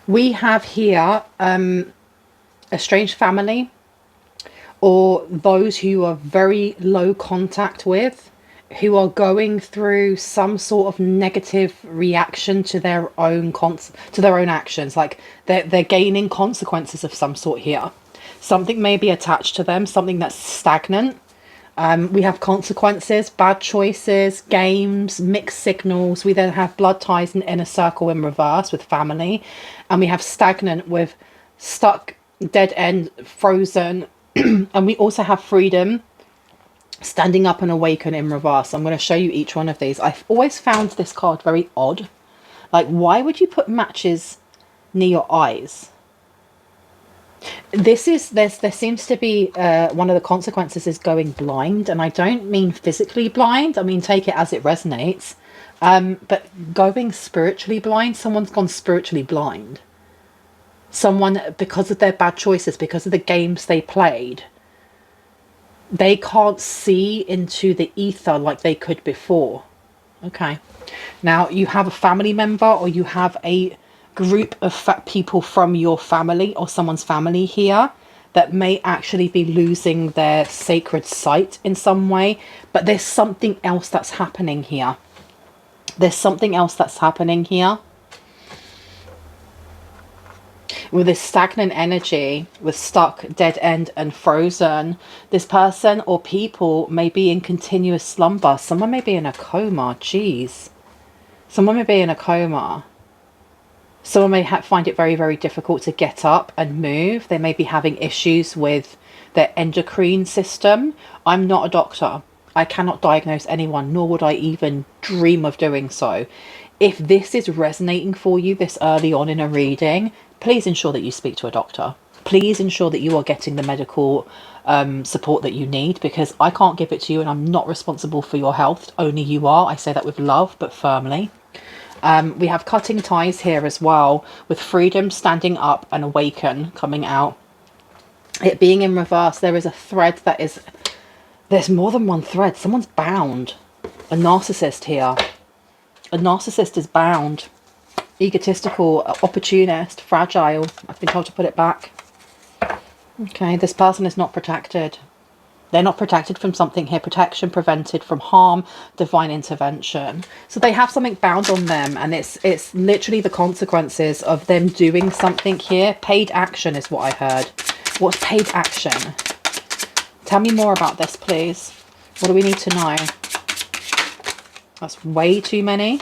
We have here a strange family, or those who are very low contact with, who are going through some sort of negative reaction to their own actions. Like they're gaining consequences of some sort here. Something may be attached to them, something that's stagnant. We have consequences, bad choices, games, mixed signals. We then have blood ties and inner circle in reverse with family. And we have stagnant with stuck, dead end, frozen. And we also have freedom, standing up and awaken in reverse. I'm going to show you each one of these. I've always found this card very odd. Like, why would you put matches near your eyes? There seems to be one of the consequences is going blind, and I don't mean physically blind. I mean, take it as it resonates. But going spiritually blind, someone's gone spiritually blind. Someone, because of their bad choices, because of the games they played, they can't see into the ether like they could before. Okay. Now you have a family member, or you have a group of people from your family or someone's family here that may actually be losing their sacred site in some way. But there's something else that's happening here. There's something else that's happening here. With this stagnant energy, with stuck, dead end and frozen, this person or people may be in continuous slumber. Someone may be in a coma. Jeez. Someone may be in a coma. Someone may find it very, very difficult to get up and move. They may be having issues with their endocrine system. I'm not a doctor. I cannot diagnose anyone, nor would I even dream of doing so. If this is resonating for you this early on in a reading, please ensure that you speak to a doctor. Please ensure that you are getting the medical support that you need, because I can't give it to you and I'm not responsible for your health. Only you are. I say that with love, but firmly. We have cutting ties here as well, with freedom, standing up and awaken coming out. It being in reverse, there is a thread that is... There's more than one thread. Someone's bound. A narcissist here. A narcissist is bound. Egotistical, opportunist, fragile. I've been told to put it back. Okay, this person is not protected. They're not protected from something here. Protection, prevented from harm, divine intervention. So they have something bound on them, and it's literally the consequences of them doing something here. Paid action is what I heard. What's paid action? Tell me more about this, please. What do we need to know? That's way too many.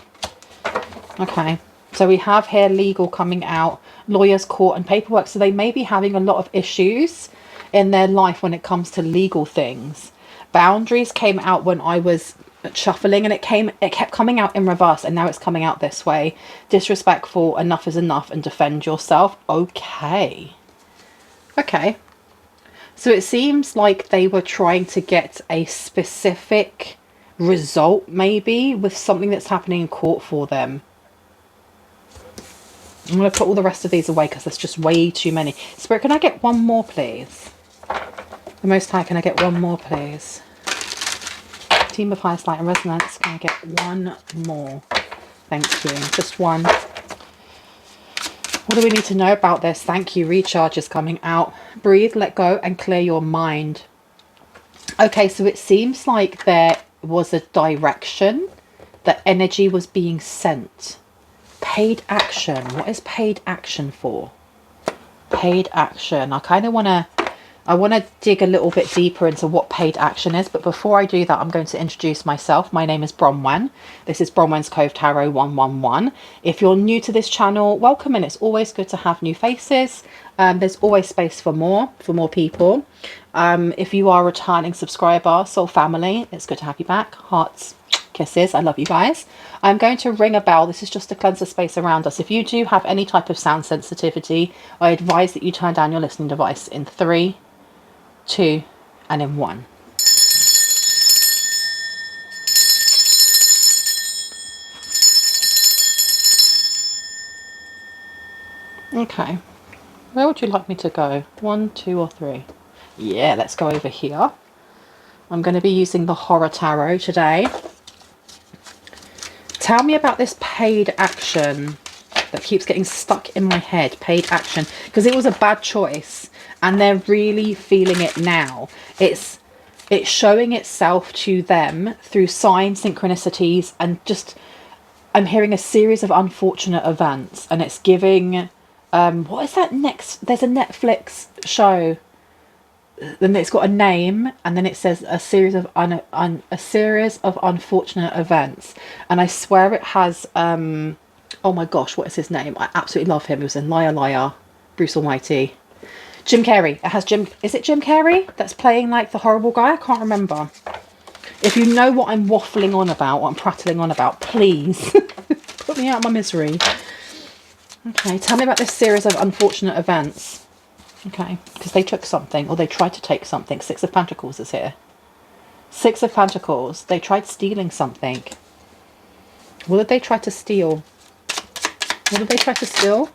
Okay. So we have here legal coming out, lawyers, court and paperwork. So they may be having a lot of issues in their life when it comes to legal things. Boundaries came out when I was shuffling, and it kept coming out in reverse, and now it's coming out this way. Disrespectful, enough is enough, and defend yourself. Okay. Okay. So it seems like they were trying to get a specific result, maybe, with something that's happening in court for them. I'm going to put all the rest of these away because there's just way too many. Spirit, can I get one more, please? The Most High, can I get one more, please? Team of Highest Light and Resonance, can I get one more? Thank you. Just one. What do we need to know about this? Thank you. Recharge is coming out. Breathe, let go, and clear your mind. Okay, so it seems like there was a direction that energy was being sent. Paid action. What is paid action for? Paid action. I kind of want to dig a little bit deeper into what paid action is, but before I do that, I'm going to introduce myself. My name is Bronwen. This is Bronwen's Cove Tarot 111. If you're new to this channel, welcome, and it's always good to have new faces. There's always space for more people. If you are a returning subscriber, soul family, it's good to have you back. Hearts, kisses, I love you guys. I'm going to ring a bell. This is just to cleanse the space around us. If you do have any type of sound sensitivity, I advise that you turn down your listening device in 3, 2 and in 1. Okay, where would you like me to go? 1, 2 or 3? Yeah, let's go over here. I'm going to be using the Horror Tarot today. Tell me about this paid action. that keeps getting stuck in my head. Paid action. Because it was a bad choice. And they're really feeling it now. It's showing itself to them through signs, synchronicities, and just... I'm hearing a series of unfortunate events. And it's giving... what is that next? There's a Netflix show. Then it's got a name, and then it says a series of unfortunate events. And I swear it has oh my gosh, what is his name? I absolutely love him. He was in Liar Liar, Bruce Almighty. Jim Carrey. It has Jim... Is it Jim Carrey that's playing like the horrible guy? I can't remember. If you know what I'm waffling on about, what I'm prattling on about, please put me out of my misery. Okay, tell me about this series of unfortunate events. Okay, because they took something, or they tried to take something. Six of Pentacles is here. Six of Pentacles. They tried stealing something. What did they try to steal? What did they try to steal?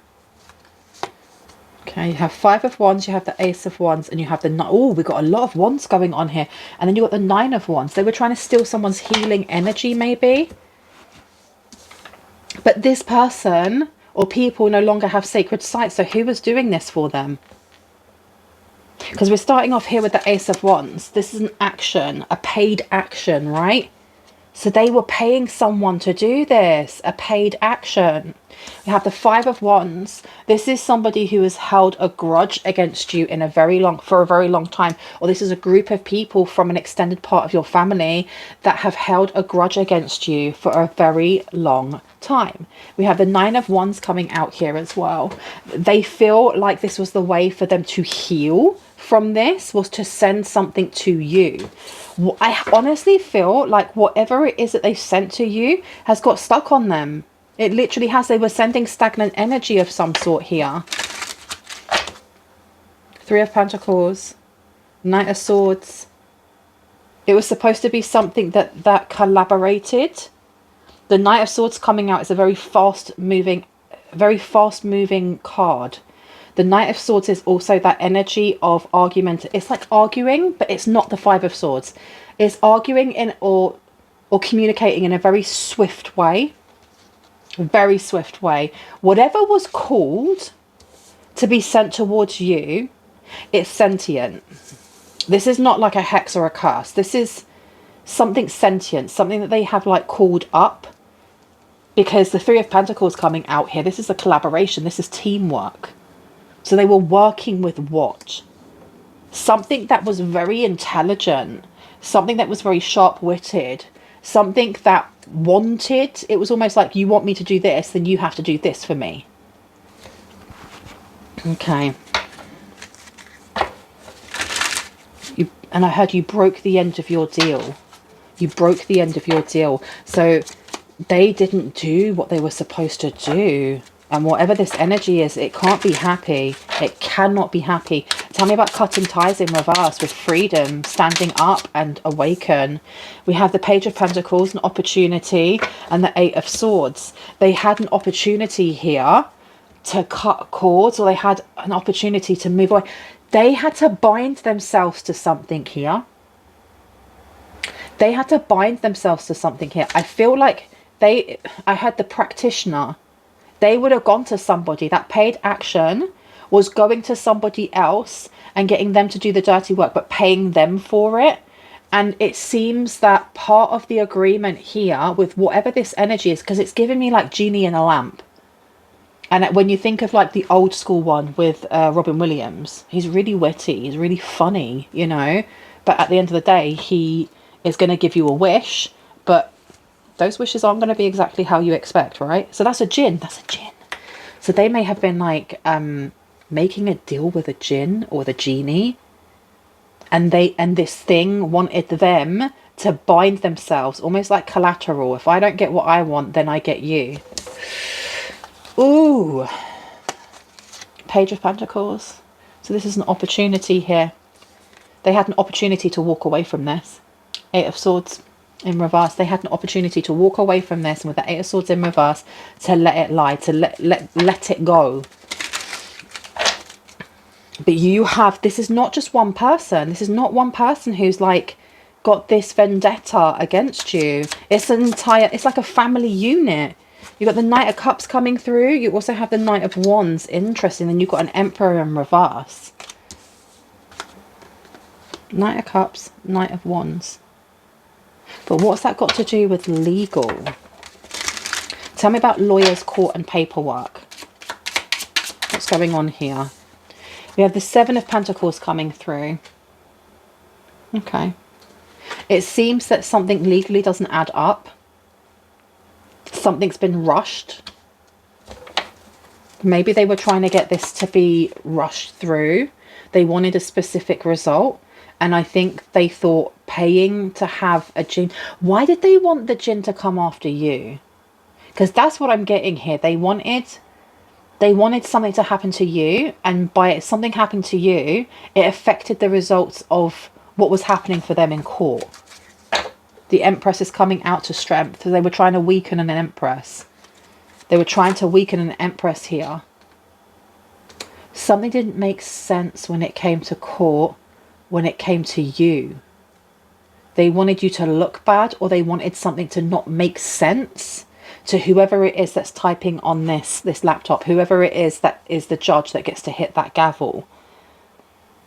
Okay, you have Five of Wands, you have the Ace of Wands, and you have the... Oh, we've got a lot of Wands going on here. And then you've got the Nine of Wands. They were trying to steal someone's healing energy, maybe. But this person or people no longer have sacred sites. So who was doing this for them? Because we're starting off here with the Ace of Wands. This is an action, a paid action, right? So they were paying someone to do this, a paid action. We have the Five of Wands. This is somebody who has held a grudge against you in for a very long time. Or this is a group of people from an extended part of your family that have held a grudge against you for a very long time. We have the Nine of Wands coming out here as well. They feel like this was the way for them to heal from this, was to send something to you. I honestly feel like whatever it is that they sent to you has got stuck on them. It literally has. They were sending stagnant energy of some sort here. Three of Pentacles. Knight of Swords. It was supposed to be something that collaborated. The Knight of Swords coming out is a very fast moving card. The Knight of Swords is also that energy of argument. It's like arguing, but it's not the Five of Swords. It's arguing in or communicating in a very swift way. Very swift way. Whatever was called to be sent towards you, it's sentient. This is not like a hex or a curse. This is something sentient, something that they have like called up. Because the Three of Pentacles coming out here, this is a collaboration. This is teamwork. So they were working with what? Something that was very intelligent. Something that was very sharp-witted. Something that wanted... It was almost like, you want me to do this, then you have to do this for me. Okay. And I heard you broke the end of your deal. You broke the end of your deal. So they didn't do what they were supposed to do. And whatever this energy is, it can't be happy. It cannot be happy. Tell me about cutting ties in reverse with freedom, standing up and awaken. We have the Page of Pentacles, an opportunity, and the Eight of Swords. They had an opportunity here to cut cords, or they had an opportunity to move away. They had to bind themselves to something here. They had to bind themselves to something here. I feel like I had the practitioner. They would have gone to somebody. That paid action was going to somebody else and getting them to do the dirty work, but paying them for it. And it seems that part of the agreement here with whatever this energy is, because it's giving me like genie in a lamp. And when you think of like the old school one with Robin Williams, he's really witty, he's really funny, you know. But at the end of the day, he is going to give you a wish, but those wishes aren't going to be exactly how you expect, right? So that's a jinn. That's a jinn. So they may have been like making a deal with a jinn or the genie, and this thing wanted them to bind themselves, almost like collateral. If I don't get what I want, then I get you. Ooh. Page of Pentacles. So this is an opportunity here. They had an opportunity to walk away from this. Eight of Swords in reverse. They had an opportunity to walk away from this, and with the Eight of Swords in reverse, to let it lie, to let it go. But you have, this is not just one person. This is not one person who's like got this vendetta against you. It's an entire, it's like a family unit. You've got the Knight of Cups coming through. You also have the Knight of Wands. Interesting. Then you've got an Emperor in reverse. Knight of Cups, Knight of Wands. But what's that got to do with legal? Tell me about lawyers, court and paperwork. What's going on here? We have the Seven of Pentacles coming through. Okay. It seems that something legally doesn't add up. Something's been rushed. Maybe they were trying to get this to be rushed through. They wanted a specific result. And I think they thought paying to have a JIN. Why did they want the JIN to come after you? Because that's what I'm getting here. They wanted something to happen to you. And by something happening to you, it affected the results of what was happening for them in court. The Empress is coming out to strength. So they were trying to weaken an Empress. They were trying to weaken an Empress here. Something didn't make sense when it came to court, when it came to you. They wanted you to look bad, or they wanted something to not make sense to whoever it is that's typing on this laptop, whoever it is that is the judge that gets to hit that gavel.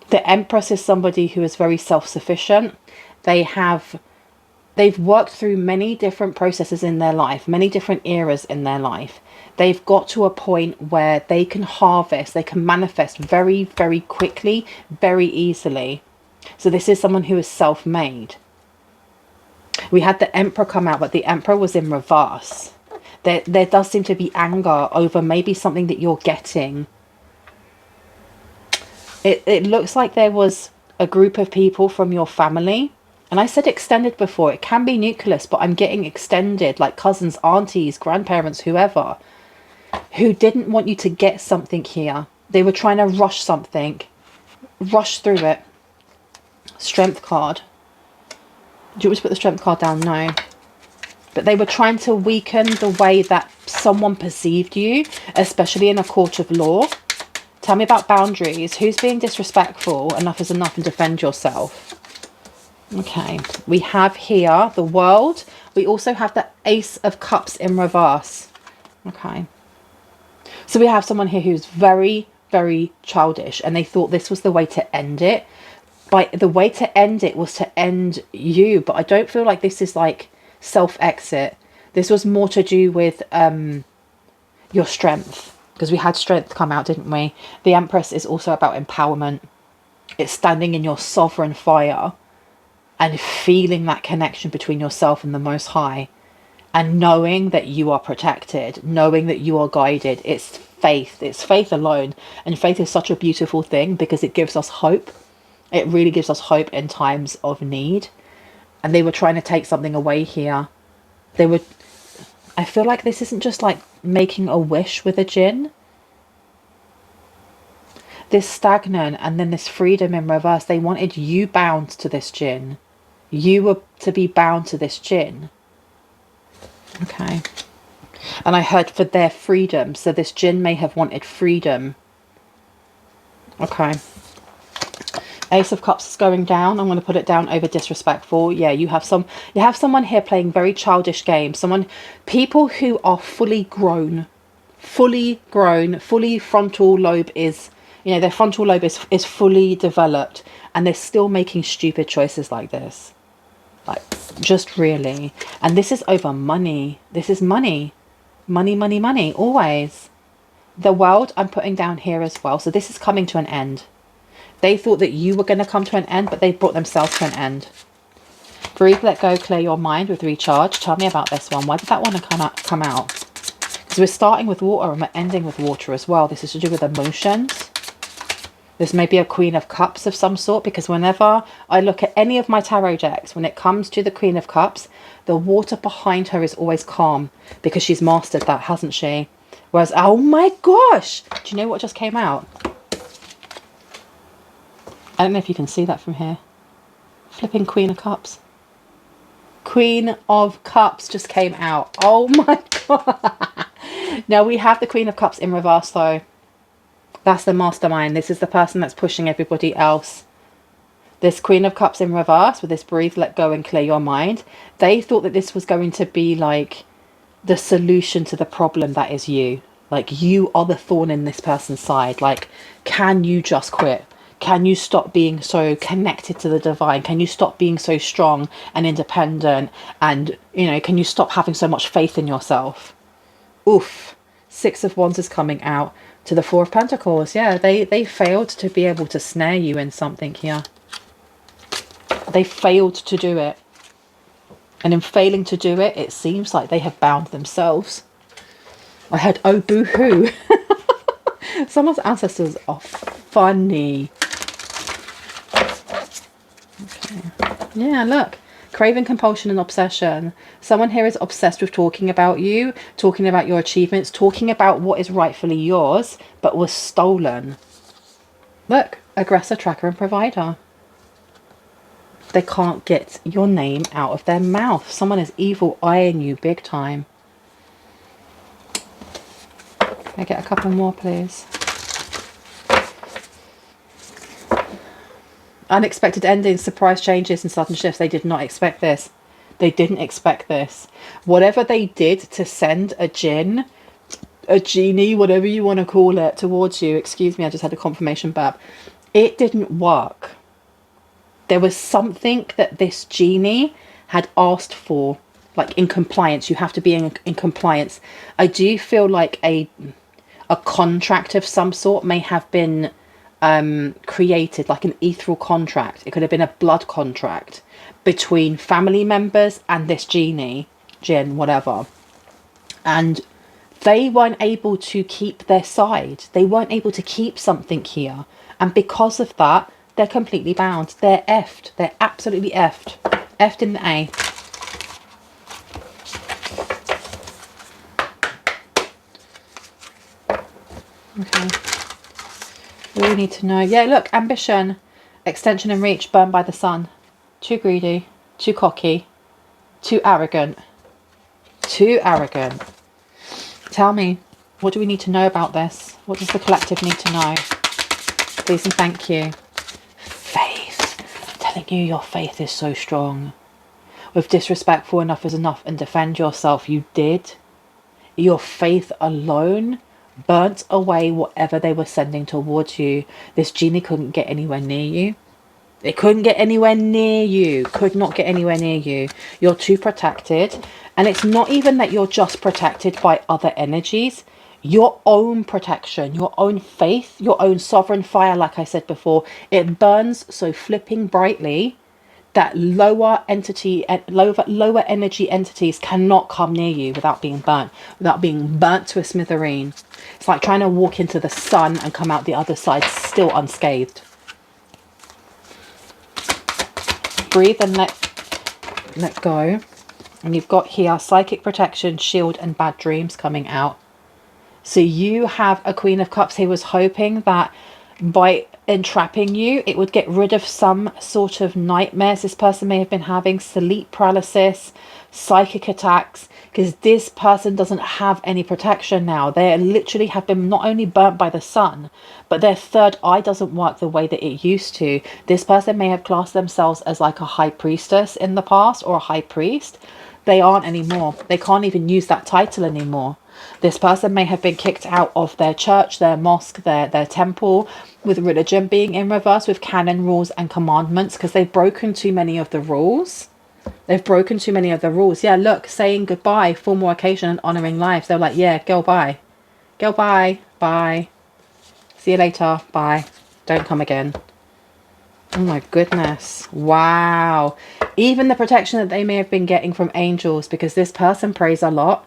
The Empress is somebody who is very self-sufficient. They've worked through many different processes in their life, many different eras in their life. They've got to a point where they can harvest, they can manifest very, very quickly, very easily. So this is someone who is self-made. We had the Emperor come out, but the Emperor was in reverse. There does seem to be anger over maybe something that you're getting. It looks like there was a group of people from your family. And I said extended before. It can be nucleus, but I'm getting extended, like cousins, aunties, grandparents, whoever, who didn't want you to get something here. They were trying to rush something, rush through it. Strength card. Do you want me to put the strength card down? No. But they were trying to weaken the way that someone perceived you, especially in a court of law. Tell me about boundaries. Who's being disrespectful? Enough is enough, and defend yourself. Okay, we have here the World. We also have the Ace of Cups in reverse. Okay. So we have someone here who's very, very childish, and they thought this was the way to end it. The way to end it was to end you, but I don't feel like this is like self-exit. This was more to do with your strength, because we had strength come out, didn't we? The Empress is also about empowerment. It's standing in your sovereign fire and feeling that connection between yourself and the Most High, and knowing that you are protected, knowing that you are guided. It's faith. It's faith alone. And faith is such a beautiful thing because it gives us hope. It really gives us hope in times of need. And they were trying to take something away here. I feel like this isn't just like making a wish with a JIN. This stagnant and then this freedom in reverse. They wanted you bound to this JIN. You were to be bound to this JIN. Okay. And I heard for their freedom. So this JIN may have wanted freedom. Okay. Ace of Cups is going down. I'm going to put it down over disrespectful. Yeah, you have someone here playing very childish games. People who are fully grown, fully frontal lobe is, their frontal lobe is fully developed, and they're still making stupid choices like this. Like, just really. And this is over money. This is money. Money, money, money, always. The World I'm putting down here as well. So this is coming to an end. They thought that you were going to come to an end, but they brought themselves to an end. Breathe, let go, clear your mind with recharge. Tell me about this one. Why did that one come out? Because we're starting with water and we're ending with water as well. This is to do with emotions. This may be a Queen of Cups of some sort, because whenever I look at any of my tarot decks, when it comes to the Queen of Cups, the water behind her is always calm, because she's mastered that, hasn't she? Whereas, oh my gosh! Do you know what just came out? I don't know if you can see that from here. Flipping Queen of Cups. Queen of Cups just came out. Oh my god! Now we have the Queen of Cups in reverse though. That's the mastermind. This is the person that's pushing everybody else. This Queen of Cups in reverse with this breathe, let go and clear your mind. They thought that this was going to be like the solution to the problem that is you. Like, you are the thorn in this person's side. Like, can you just quit? Can you stop being so connected to the divine? Can you stop being so strong and independent? And, you know, can you stop having so much faith in yourself? Oof. Six of Wands is coming out to the Four of Pentacles. Yeah, they failed to be able to snare you in something here. They failed to do it. And in failing to do it, it seems like they have bound themselves. I heard, oh, boo-hoo. Someone's ancestors are funny. Okay. Yeah, look. Craving, compulsion and obsession. Someone here is obsessed with talking about you, talking about your achievements, talking about what is rightfully yours, but was stolen. Look, aggressor, tracker and provider. They can't get your name out of their mouth. Someone is evil eyeing you big time. Can I get a couple more, please? Unexpected endings, surprise changes and sudden shifts. They did not expect this. They didn't expect this. Whatever they did to send a JIN, a genie, whatever you want to call it, towards you. Excuse me, I just had a confirmation burp. It didn't work. There was something that this genie had asked for, like in compliance. You have to be in compliance. I do feel like a contract of some sort may have been created, like an ethereal contract. It could have been a blood contract between family members and this genie, Jinn, whatever. And they weren't able to keep their side. They weren't able to keep something here. And because of that, they're completely bound. They're effed. They're absolutely effed. Effed in the A. Okay. What do we need to know? Yeah, look. Ambition, extension and reach, burned by the sun. Too greedy. Too cocky. Too arrogant. Too arrogant. Tell me, what do we need to know about this? What does the collective need to know? Please and thank you. Faith. I'm telling you, your faith is so strong. With disrespectful, enough is enough, and defend yourself, you did. Your faith alone burnt away whatever they were sending towards you. This genie couldn't get anywhere near you. It couldn't get anywhere near you. Could not get anywhere near you. You're too protected. And it's not even that you're just protected by other energies. Your own protection, your own faith, your own sovereign fire, like I said before, it burns so flipping brightly that lower energy entities cannot come near you without being burnt to a smithereen. It's like trying to walk into the sun and come out the other side still unscathed. Breathe and let go. And you've got here psychic protection, shield and bad dreams coming out. So you have a Queen of Cups who was hoping that by entrapping you, it would get rid of some sort of nightmares this person may have been having, sleep paralysis, psychic attacks, because this person doesn't have any protection now. They literally have been not only burnt by the sun, but their third eye doesn't work the way that it used to. This person may have classed themselves as like a high priestess in the past, or a high priest. They aren't anymore. They can't even use that title anymore. This person may have been kicked out of their church, their mosque, their temple, with religion being in reverse, with canon rules and commandments, because they've broken too many of the rules. They've broken too many of the rules. Yeah, look, saying goodbye, formal occasion and honouring lives. They're like, yeah, go bye. Go bye. Bye. See you later. Bye. Don't come again. Oh my goodness. Wow. Even the protection that they may have been getting from angels, because this person prays a lot,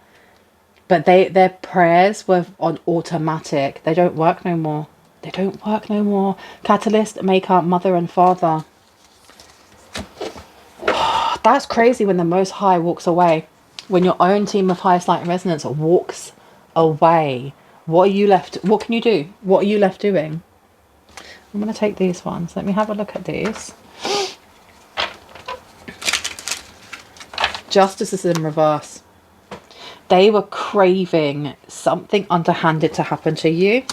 but their prayers were on automatic. They don't work no more. They don't work no more. Catalyst, maker, mother and father. That's crazy when the Most High walks away. When your own team of highest light and resonance walks away. What are you left? What can you do? What are you left doing? I'm going to take these ones. Let me have a look at these. Justice is in reverse. They were craving something underhanded to happen to you.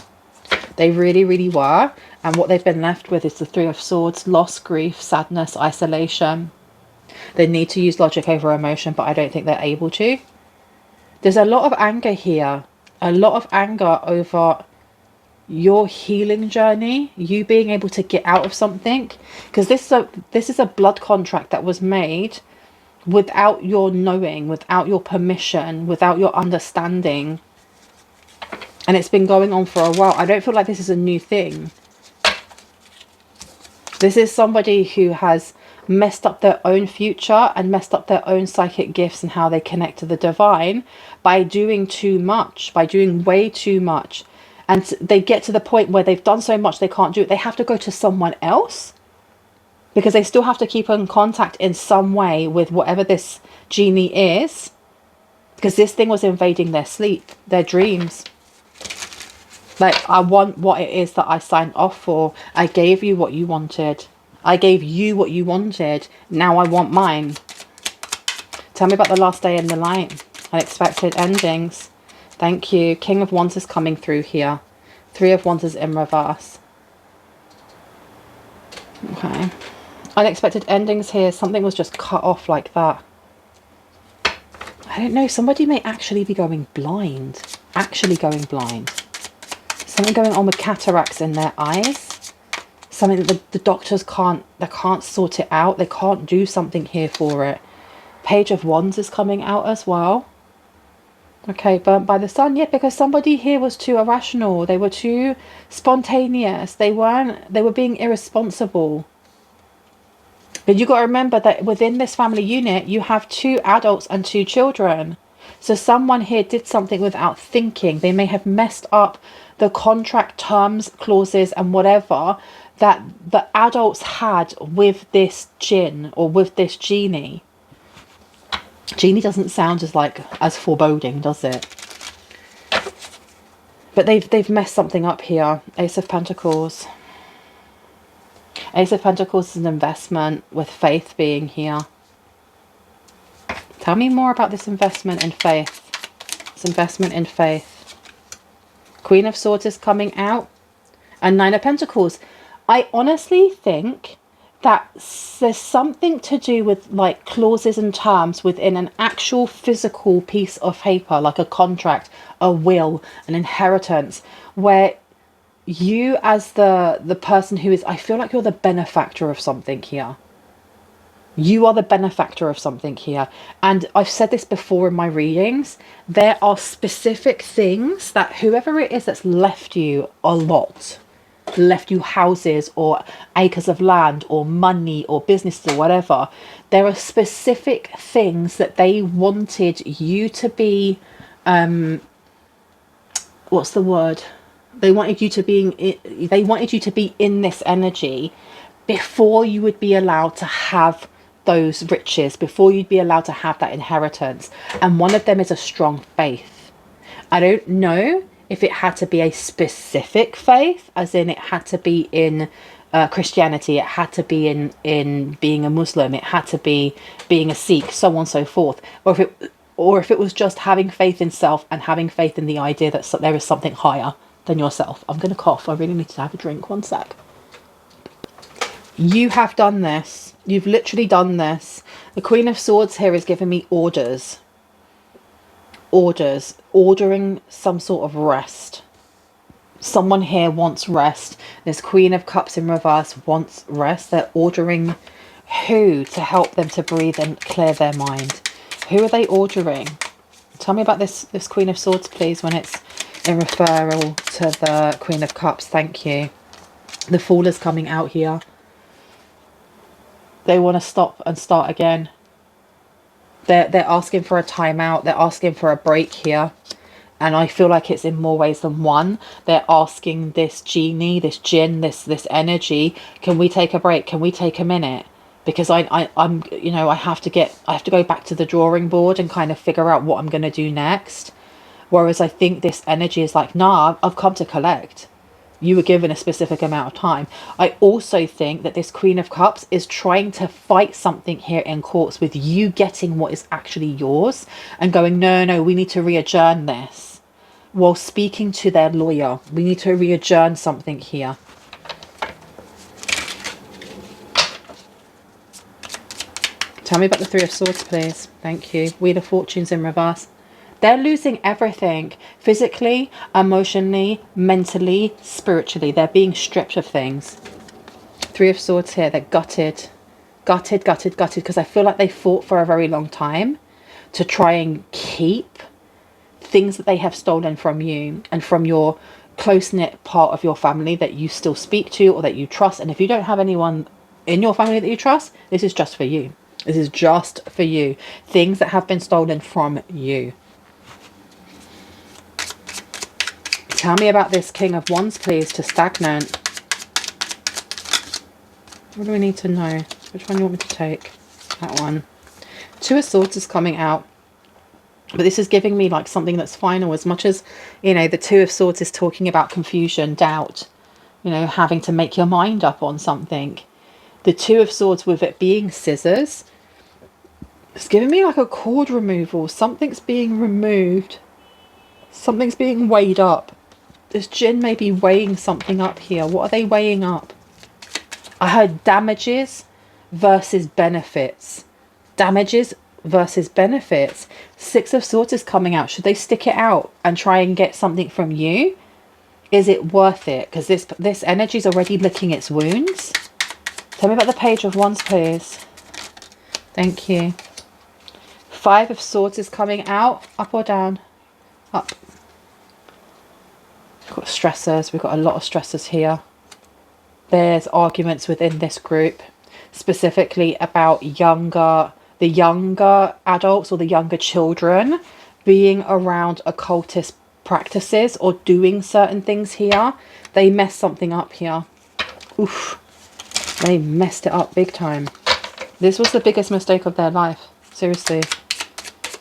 They really, really were. And what they've been left with is the Three of Swords, loss, grief, sadness, isolation. They need to use logic over emotion, but I don't think they're able to. There's a lot of anger here. A lot of anger over your healing journey, you being able to get out of something, because this is a blood contract that was made without your knowing, without your permission, without your understanding, and it's been going on for a while. I don't feel like this is a new thing. This is somebody who has messed up their own future and messed up their own psychic gifts and how they connect to the divine by doing too much, by doing way too much. And they get to the point where they've done so much they can't do it. They have to go to someone else because they still have to keep in contact in some way with whatever this genie is, because this thing was invading their sleep, their dreams. Like, I want what it is that I signed off for. I gave you what you wanted. I gave you what you wanted. Now I want mine. Tell me about the last day in the light. Unexpected endings. Thank you. King of Wands is coming through here. Three of Wands is in reverse. Okay. Unexpected endings here. Something was just cut off like that. I don't know. Somebody may actually be going blind. Actually going blind. Something going on with cataracts in their eyes. Something that the doctors can't sort it out. They can't do something here for it. Page of Wands is coming out as well. Okay, burnt by the sun. Yeah, because somebody here was too irrational. They were too spontaneous. They were being irresponsible. But you got to remember that within this family unit, you have 2 adults and 2 children. So someone here did something without thinking. They may have messed up the contract terms, clauses, and whatever that the adults had with this jinn or with this genie. Genie doesn't sound as foreboding, does it? But they've messed something up here. Ace of Pentacles. Ace of Pentacles is an investment with faith being here. Tell me more about this investment in faith. This investment in faith. Queen of Swords is coming out. And 9 of Pentacles. I honestly think that there's something to do with like clauses and terms within an actual physical piece of paper, like a contract, a will, an inheritance, where you as the person who is, I feel like you're the benefactor of something here. You are the benefactor of something here. And I've said this before in my readings. There are specific things that whoever it is that's left you a lot, left you houses or acres of land or money or businesses or whatever, there are specific things that they wanted you to be, what's the word? They wanted you to be in this energy before you would be allowed to have those riches, before you'd be allowed to have that inheritance. And one of them is a strong faith. I don't know if it had to be a specific faith, as in it had to be in Christianity, it had to be in being a Muslim, it had to be being a Sikh, so on and so forth, or if it was just having faith in self and having faith in the idea that there is something higher than yourself. I'm going to cough. I really need to have a drink. One sec. You have done this. You've literally done this. The Queen of Swords here is giving me orders. Ordering some sort of rest. Someone here wants rest. This Queen of Cups in reverse wants rest. They're ordering who to help them to breathe and clear their mind. Who are they ordering? Tell me about this Queen of Swords, please, when it's in referral to the Queen of Cups. Thank you. The Fool is coming out here. They want to stop and start again. They're asking for a timeout. They're asking for a break here. And I feel like it's in more ways than one. They're asking this genie, this jinn, this energy, can we take a break? Can we take a minute? Because I'm you know, I have to go back to the drawing board and kind of figure out what I'm going to do next. Whereas I think this energy is like, nah, I've come to collect. You were given a specific amount of time. I also think that this Queen of Cups is trying to fight something here in courts with you getting what is actually yours and going, no, we need to re-adjourn this. While speaking to their lawyer, we need to re-adjourn something here. Tell me about the Three of Swords, please. Thank you. Wheel of Fortune's in reverse. They're losing everything, physically, emotionally, mentally, spiritually. They're being stripped of things. Three of Swords here. They're gutted. Gutted, gutted, gutted. Because I feel like they fought for a very long time to try and keep things that they have stolen from you and from your close-knit part of your family that you still speak to or that you trust. And if you don't have anyone in your family that you trust, this is just for you. This is just for you. Things that have been stolen from you. Tell me about this King of Wands, please, to stagnant. What do we need to know? Which one do you want me to take? That one. Two of Swords is coming out. But this is giving me like something that's final, as much as, you know, the Two of Swords is talking about confusion, doubt, you know, having to make your mind up on something. The Two of Swords, with it being scissors, it's giving me like a cord removal. Something's being removed. Something's being weighed up. This Jinn may be weighing something up here. What are they weighing up? I heard damages versus benefits. Damages versus benefits. Six of Swords is coming out. Should they stick it out and try and get something from you? Is it worth it? Because this energy is already licking its wounds. Tell me about the Page of Wands, please. Thank you. Five of Swords is coming out. Up or down? Up. We've got stressors. We've got a lot of stressors here. There's arguments within this group, specifically about the younger adults or the younger children being around occultist practices or doing certain things here. They messed something up here. Oof. They messed it up big time. This was the biggest mistake of their life. Seriously.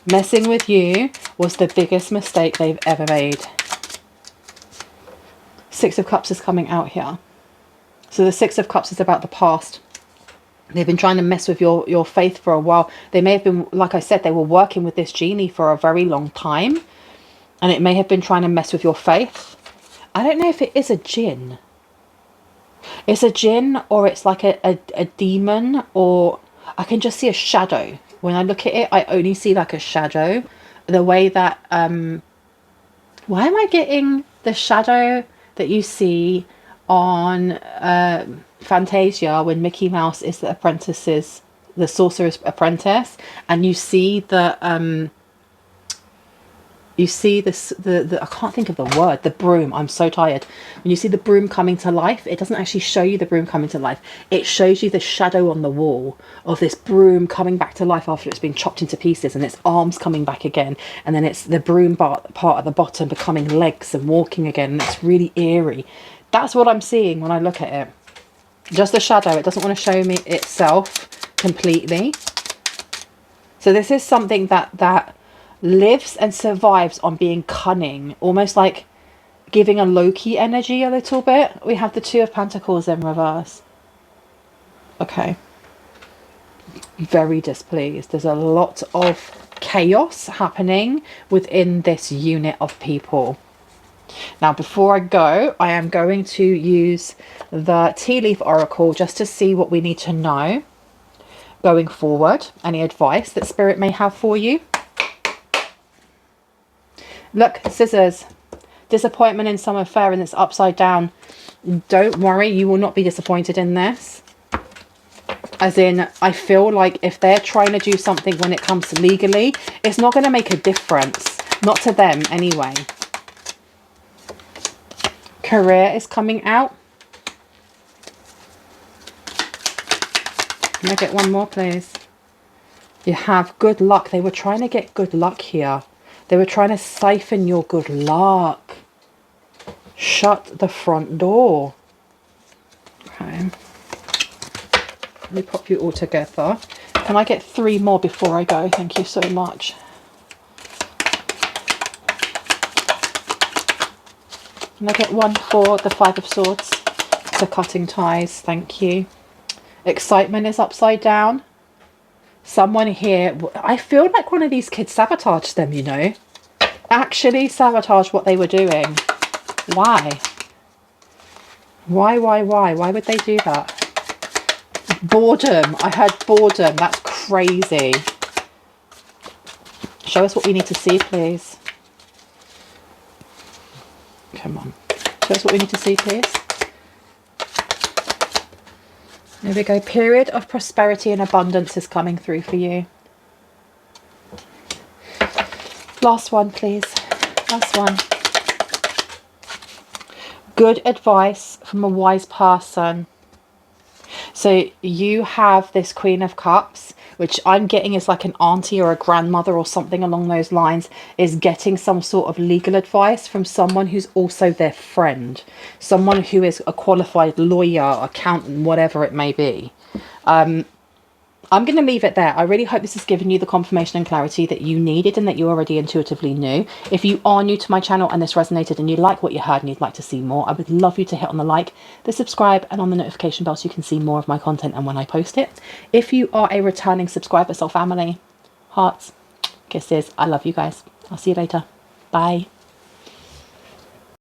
Messing with you was the biggest mistake they've ever made. Six of Cups is coming out here. So the Six of Cups is about the past. They've been trying to mess with your faith for a while. They may have been, like I said, they were working with this genie for a very long time. And it may have been trying to mess with your faith. I don't know if it is a jinn. It's a jinn, or it's like a demon, or I can just see a shadow. When I look at it, I only see like a shadow. The way that, why am I getting the shadow that you see on Fantasia when Mickey Mouse is the apprentice's, the sorcerer's apprentice, and you see the you see this the I can't think of the word, the broom. I'm so tired. When you see the broom coming to life, it doesn't actually show you the broom coming to life. It shows you the shadow on the wall of this broom coming back to life after it's been chopped into pieces, and its arms coming back again, and then it's the broom part at the bottom becoming legs and walking again, and it's really eerie. That's what I'm seeing when I look at it. Just the shadow. It doesn't want to show me itself completely. So this is something that lives and survives on being cunning, almost like giving a Loki energy a little bit. We have the Two of Pentacles in reverse. Okay. Very displeased. There's a lot of chaos happening within this unit of people. Now, before I go, I am going to use the Tea Leaf Oracle just to see what we need to know going forward. Any advice that Spirit may have for you. Look, Scissors. Disappointment in some affair, and it's upside down. Don't worry, you will not be disappointed in this. As in, I feel like if they're trying to do something when it comes to legally, it's not going to make a difference. Not to them, anyway. Career is coming out. Can I get one more, please? You have good luck. They were trying to get good luck here. They were trying to siphon your good luck. Shut the front door. Okay. Let me pop you all together. Can I get 3 more before I go? Thank you so much. Can I get 1 for the Five of Swords? The cutting ties. Thank you. Excitement is upside down. Someone here, I feel like one of these kids sabotaged them, you know. Actually sabotaged what they were doing. Why? Why would they do that? Boredom. I heard boredom. That's crazy. Show us what we need to see, please. Come on. Show us what we need to see, please. There we go. Period of prosperity and abundance is coming through for you. Last one, please. Last one. Good advice from a wise person. So you have this Queen of Cups, which I'm getting is like an auntie or a grandmother or something along those lines, is getting some sort of legal advice from someone who's also their friend. Someone who is a qualified lawyer, accountant, whatever it may be. I'm going to leave it there. I really hope this has given you the confirmation and clarity that you needed and that you already intuitively knew. If you are new to my channel and this resonated and you like what you heard and you'd like to see more, I would love you to hit on the like, the subscribe and on the notification bell so you can see more of my content and when I post it. If you are a returning subscriber, soul family, hearts, kisses, I love you guys. I'll see you later. Bye.